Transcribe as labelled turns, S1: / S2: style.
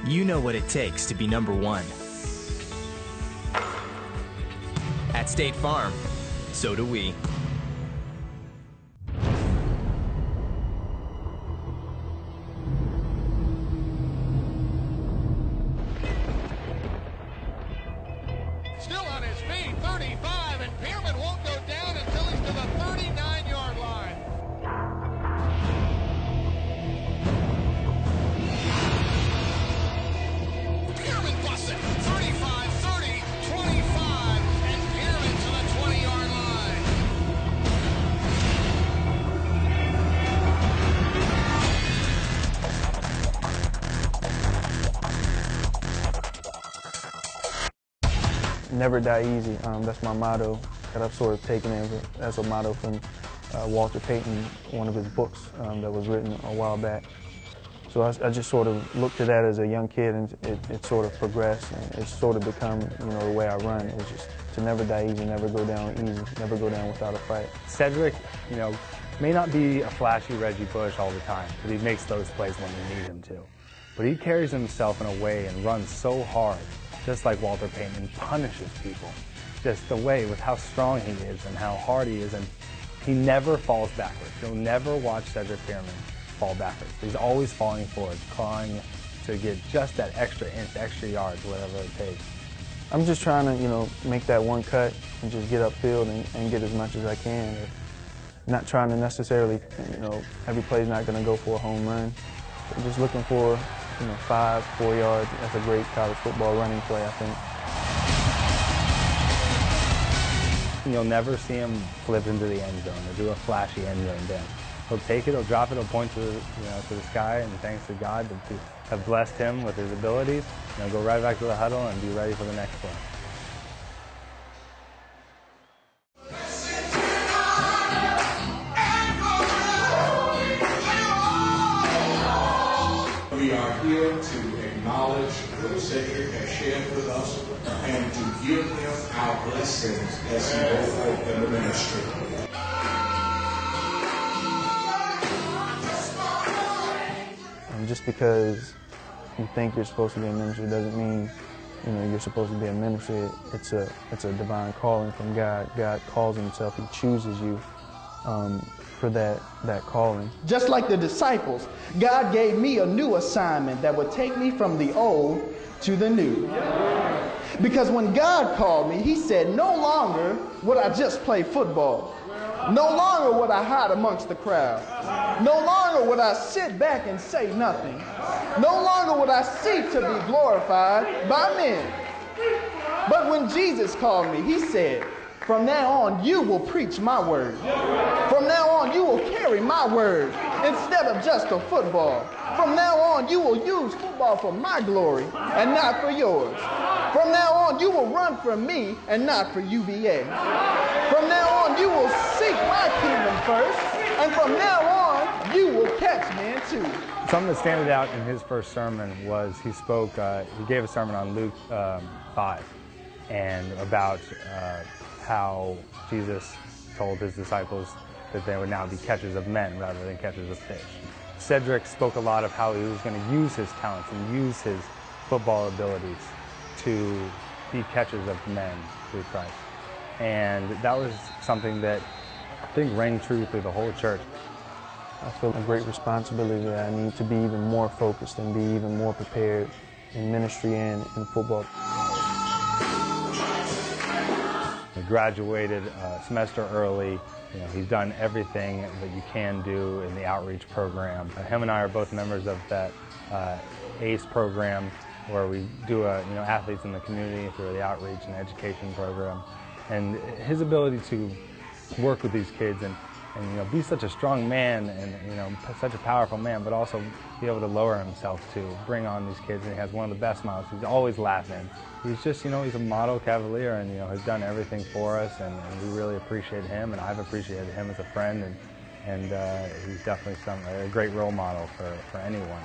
S1: You know what it takes to be #1. At State Farm, so do we.
S2: Still on his feet, 35, and Peerman won't go down until he's to the 39-yard line. Peerman busts it, 35, 30, 25, and Peerman to the 20-yard line.
S3: Never die easy. That's my motto that I've sort of taken as a motto from Walter Payton, one of his books that was written a while back. So I just sort of looked at that as a young kid, and it sort of progressed, and it's sort of become, the way I run. It's just to never die easy, never go down easy, never go down without a fight.
S4: Cedric, may not be a flashy Reggie Bush all the time, but he makes those plays when we need him to. But he carries himself in a way and runs so hard, just like Walter Payton, and punishes people. Just the way with how strong he is and how hard he is, and he never falls backwards. You'll never watch Cedric Peerman fall backwards. He's always falling forward, clawing to get just that extra inch, extra yards, whatever it takes.
S3: I'm just trying to, make that one cut and just get upfield and get as much as I can. Not trying to necessarily, every play's not going to go for a home run. But just looking for 5, 4 yards. That's a great college football running play, I think.
S4: You'll never see him flip into the end zone or do a flashy end zone dance. He'll take it, he'll drop it, he'll point to the sky, and thanks to God to have blessed him with his abilities. Go right back to the huddle and be ready for the next play.
S5: We are here to acknowledge what Cedric has shared with us and to give him our blessings as he goes forth in the ministry.
S3: And just because you think you're supposed to be a minister doesn't mean you're supposed to be a minister. It's a divine calling from God. God calls himself. He chooses you for that calling.
S6: Just like the disciples, God gave me a new assignment that would take me from the old to the new. Because when God called me, he said, no longer would I just play football. No longer would I hide amongst the crowd. No longer would I sit back and say nothing. No longer would I seek to be glorified by men. But when Jesus called me, he said, from now on, you will preach my word. From now on, you will carry my word instead of just a football. From now on, you will use football for my glory and not for yours. From now on, you will run for me and not for UVA. From now on, you will seek my kingdom first, and from now on, you will catch men too.
S4: Something that stands out in his first sermon was he gave a sermon on Luke 5 and about how Jesus told his disciples that they would now be catchers of men rather than catchers of fish. Cedric spoke a lot of how he was going to use his talents and use his football abilities to be catchers of men through Christ. And that was something that I think rang true through the whole church.
S3: I feel a great responsibility that I need to be even more focused and be even more prepared in ministry and in football.
S4: He graduated a semester early. He's done everything that you can do in the outreach program. Him and I are both members of that ACE program, where we do athletes in the community through the outreach and education program. And his ability to work with these kids and be such a strong man and such a powerful man, but also be able to lower himself to bring on these kids. And he has one of the best smiles. He's always laughing. He's just, he's a model Cavalier, and has done everything for us, and we really appreciate him, and I've appreciated him as a friend, and he's definitely a great role model for anyone.